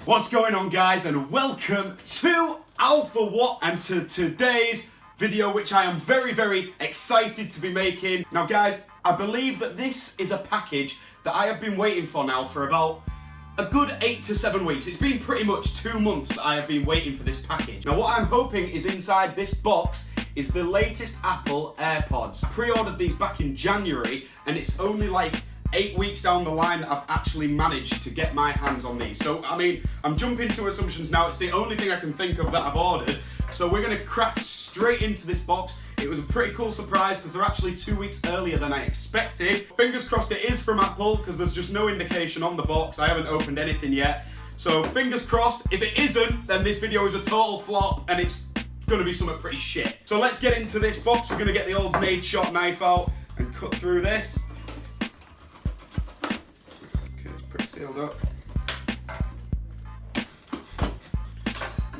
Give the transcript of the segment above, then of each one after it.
What's going on, guys, and welcome to Alpha What, and to today's video, which I am very excited to be making. Now guys, I believe that this is a package that I have been waiting for now for about a good 8 to 7 weeks. It's been pretty much 2 months that I have been waiting for this package. Now what I'm hoping is inside this box is the latest Apple AirPods. I pre-ordered these back in January, and it's only like 8 weeks down the line that I've actually managed to get my hands on these. So, I mean, I'm jumping to assumptions now. It's the only thing I can think of that I've ordered. So we're gonna crack straight into this box. It was a pretty cool surprise because they're actually 2 weeks earlier than I expected. Fingers crossed it is from Apple, because there's just no indication on the box. I haven't opened anything yet. So fingers crossed. If it isn't, then this video is a total flop and it's gonna be something pretty shit. So let's get into this box. We're gonna get the old Made Shot knife out and cut through this. Sealed up.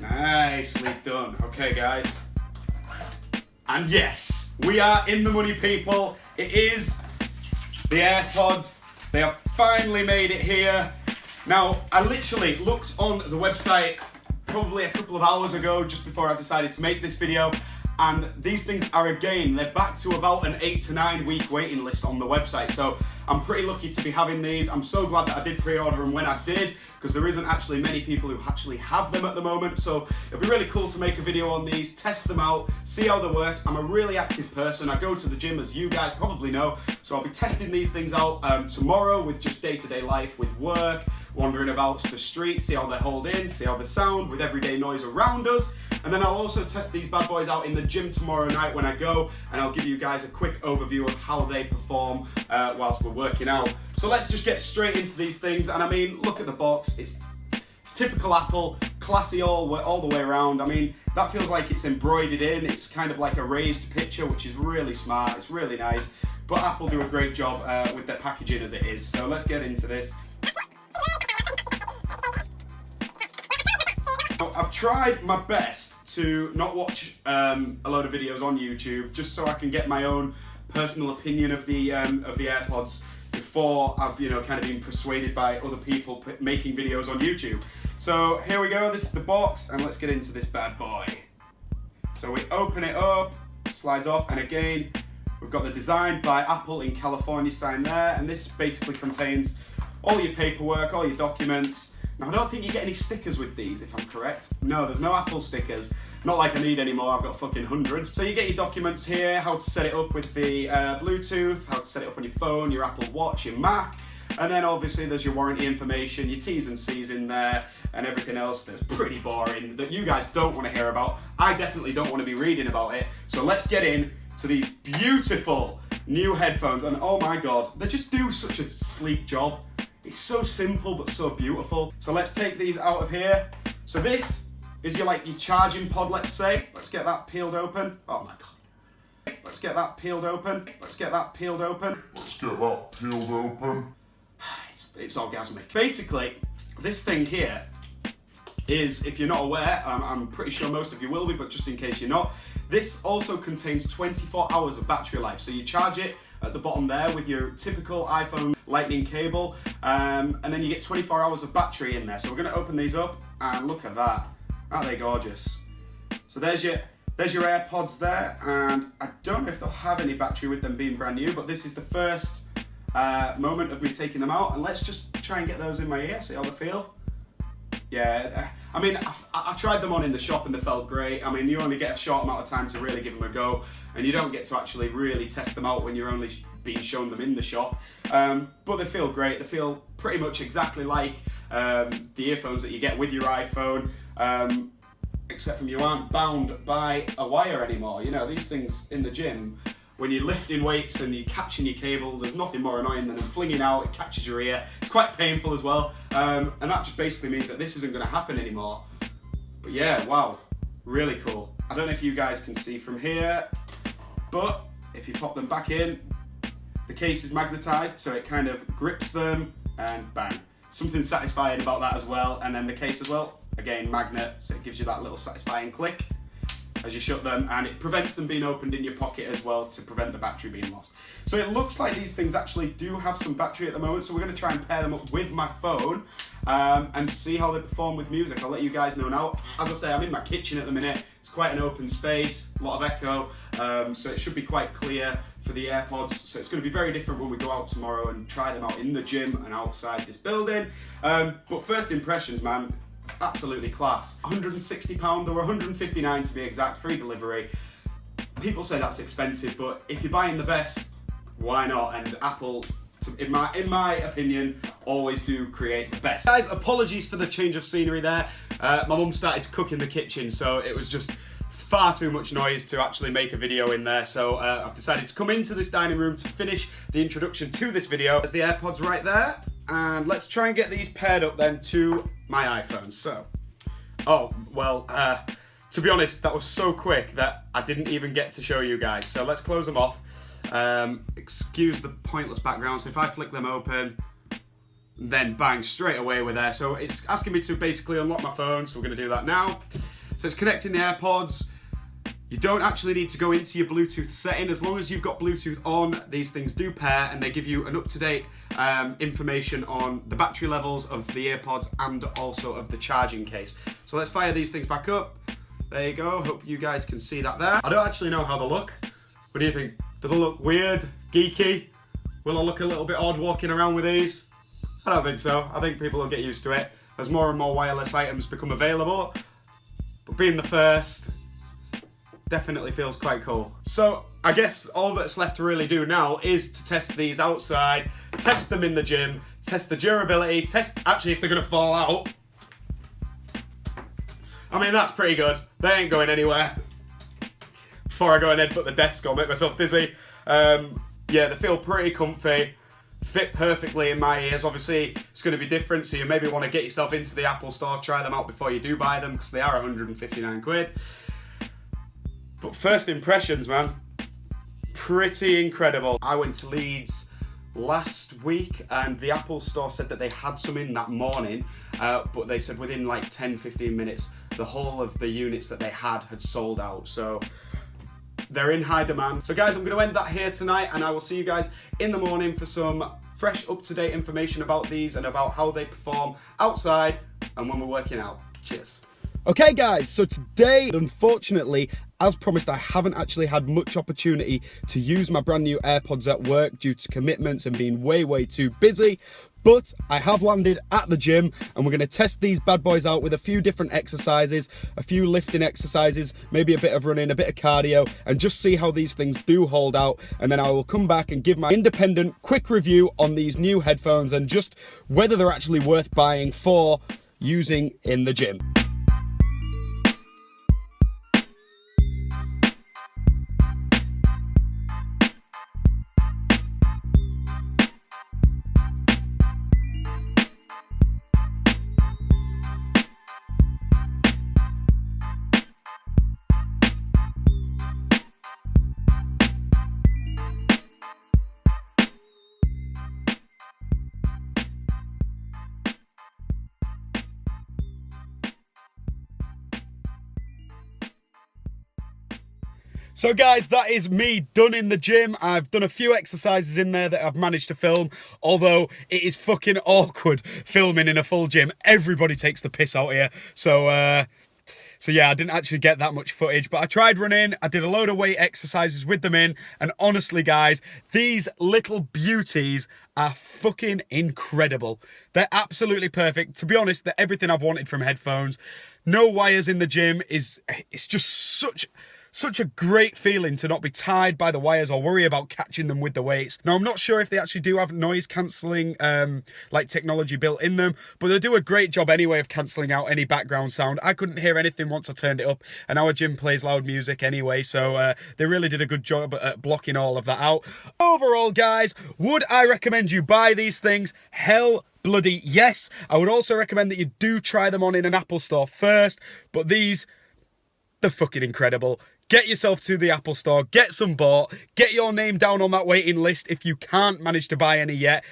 Nicely done. Okay, guys. And yes, we are in the money, people. It is the AirPods. They have finally made it here. Now, I literally looked on the website probably a couple of hours ago, just before I decided to make this video. And these things are, again, they're back to about an 8 to 9 week waiting list on the website. So I'm pretty lucky to be having these. I'm so glad that I did pre-order them when I did, because there isn't actually many people who actually have them at the moment. So it'll be really cool to make a video on these, test them out, see how they work. I'm a really active person. I go to the gym, as you guys probably know. So I'll be testing these things out tomorrow with just day-to-day life, with work, wandering about the streets, see how they hold in, see how they sound with everyday noise around us. And then I'll also test these bad boys out in the gym tomorrow night when I go, and I'll give you guys a quick overview of how they perform whilst we're working out. So let's just get straight into these things. And I mean, look at the box. It's typical Apple, classy all the way around. I mean, that feels like it's embroidered in. It's kind of like a raised picture, which is really smart. It's really nice. But Apple do a great job with their packaging as it is. So let's get into this. I've tried my best to not watch a load of videos on YouTube, just so I can get my own personal opinion of the AirPods before I've kind of been persuaded by other people making videos on YouTube. So here we go. This is the box, and let's get into this bad boy. So we open it up, slides off, and again we've got the design by Apple in California sign there, and this basically contains all your paperwork, all your documents. Now, I don't think you get any stickers with these, if I'm correct. No, there's no Apple stickers. Not like I need any more, I've got fucking hundreds. So you get your documents here, how to set it up with the Bluetooth, how to set it up on your phone, your Apple Watch, your Mac. And then obviously there's your warranty information, your T's and C's in there, and everything else that's pretty boring, that you guys don't want to hear about. I definitely don't want to be reading about it. So let's get in to these beautiful new headphones. And oh my God, they just do such a sleek job. It's so simple but so beautiful. So let's take these out of here. So this is your charging pod, let's say. Let's get that peeled open. Oh my God. Let's get that peeled open. Let's get that peeled open. Let's get that peeled open. It's orgasmic. Basically, this thing here is, if you're not aware, I'm pretty sure most of you will be, but just in case you're not, this also contains 24 hours of battery life. So you charge it at the bottom there with your typical iPhone lightning cable, and then you get 24 hours of battery in there. So we're gonna open these up, and look at that. Aren't they gorgeous? So there's your AirPods there, and I don't know if they'll have any battery with them being brand new, but this is the first moment of me taking them out, and let's just try and get those in my ear, see how they feel. Yeah, I mean, I tried them on in the shop and they felt great. I mean, you only get a short amount of time to really give them a go, and you don't get to actually really test them out when you're only being shown them in the shop. But they feel great. They feel pretty much exactly like the earphones that you get with your iPhone, except from you aren't bound by a wire anymore. You know, these things in the gym, when you're lifting weights and you're catching your cable, there's nothing more annoying than them flinging out. It catches your ear. It's quite painful as well. And that just basically means that this isn't going to happen anymore. But yeah, wow, really cool. I don't know if you guys can see from here, but if you pop them back in, the case is magnetized, so it kind of grips them, and bang. Something satisfying about that as well. And then the case as well, again, magnet, so it gives you that little satisfying click. as you shut them, and it prevents them being opened in your pocket as well to prevent the battery being lost. So it looks like these things actually do have some battery at the moment, so we're going to try and pair them up with my phone and see how they perform with music. I'll let you guys know now. As I say, I'm in my kitchen at the minute. It's quite an open space, a lot of echo, so it should be quite clear for the AirPods. So it's going to be very different when we go out tomorrow and try them out in the gym and outside this building. But first impressions, man, absolutely class. £160, or £159 to be exact, free delivery. People say that's expensive, but if you're buying the best, why not? And Apple, in my opinion, always do create the best. Guys, apologies for the change of scenery there. My mum started to cook in the kitchen, so it was just far too much noise to actually make a video in there. So I've decided to come into this dining room to finish the introduction to this video. There's the AirPods right there. And let's try and get these paired up then to my iPhone. So, to be honest, that was so quick that I didn't even get to show you guys. So let's close them off. Excuse the pointless background. So if I flick them open, then bang, straight away we're there. So it's asking me to basically unlock my phone. So we're gonna do that now. So it's connecting the AirPods. You don't actually need to go into your Bluetooth setting. As long as you've got Bluetooth on, these things do pair, and they give you an up-to-date information on the battery levels of the AirPods and also of the charging case. So let's fire these things back up. There you go. Hope you guys can see that there. I don't actually know how they look. What do you think? Do they look weird? Geeky? Will I look a little bit odd walking around with these? I don't think so. I think people will get used to it as more and more wireless items become available. But being the first definitely feels quite cool. So I guess all that's left to really do now is to test these outside, test them in the gym, test the durability, test actually if they're gonna fall out. I mean, that's pretty good. They ain't going anywhere. Before I go and headbutt the desk, I'll make myself dizzy. Yeah, they feel pretty comfy, fit perfectly in my ears. Obviously, it's going to be different, so you maybe want to get yourself into the Apple store, try them out before you do buy them, because they are 159 quid. But first impressions, man, pretty incredible. I went to Leeds last week and the Apple store said that they had some in that morning, but they said within like 10-15 minutes, the whole of the units that they had sold out. So they're in high demand. So guys, I'm going to end that here tonight, and I will see you guys in the morning for some fresh, up-to-date information about these and about how they perform outside and when we're working out. Cheers. Okay guys, so today, unfortunately, as promised, I haven't actually had much opportunity to use my brand new AirPods at work due to commitments and being way too busy. But I have landed at the gym and we're going to test these bad boys out with a few different exercises, a few lifting exercises, maybe a bit of running, a bit of cardio, and just see how these things do hold out. And then I will come back and give my independent quick review on these new headphones and just whether they're actually worth buying for using in the gym. So guys, that is me done in the gym. I've done a few exercises in there that I've managed to film, although it is fucking awkward filming in a full gym. Everybody takes the piss out here. So yeah, I didn't actually get that much footage, but I tried running. I did a load of weight exercises with them in, and honestly guys, these little beauties are fucking incredible. They're absolutely perfect. To be honest, they're everything I've wanted from headphones. No wires in the gym it's just such a great feeling to not be tied by the wires or worry about catching them with the weights. Now, I'm not sure if they actually do have noise cancelling like technology built in them, but they do a great job anyway of cancelling out any background sound. I couldn't hear anything once I turned it up, and our gym plays loud music anyway, so they really did a good job at blocking all of that out. Overall, guys, would I recommend you buy these things? Hell bloody yes. I would also recommend that you do try them on in an Apple store first, but they're fucking incredible. Get yourself to the Apple store, get some bought, get your name down on that waiting list if you can't manage to buy any yet,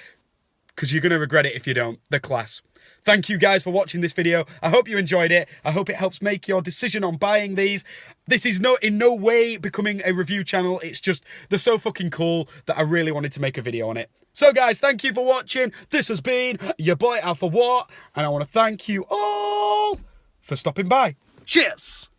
because you're going to regret it if you don't. They're class. Thank you guys for watching this video. I hope you enjoyed it. I hope it helps make your decision on buying these. This is in no way becoming a review channel. It's just, they're so fucking cool that I really wanted to make a video on it. So guys, thank you for watching. This has been your boy Alpha Watt, and I want to thank you all for stopping by. Cheers!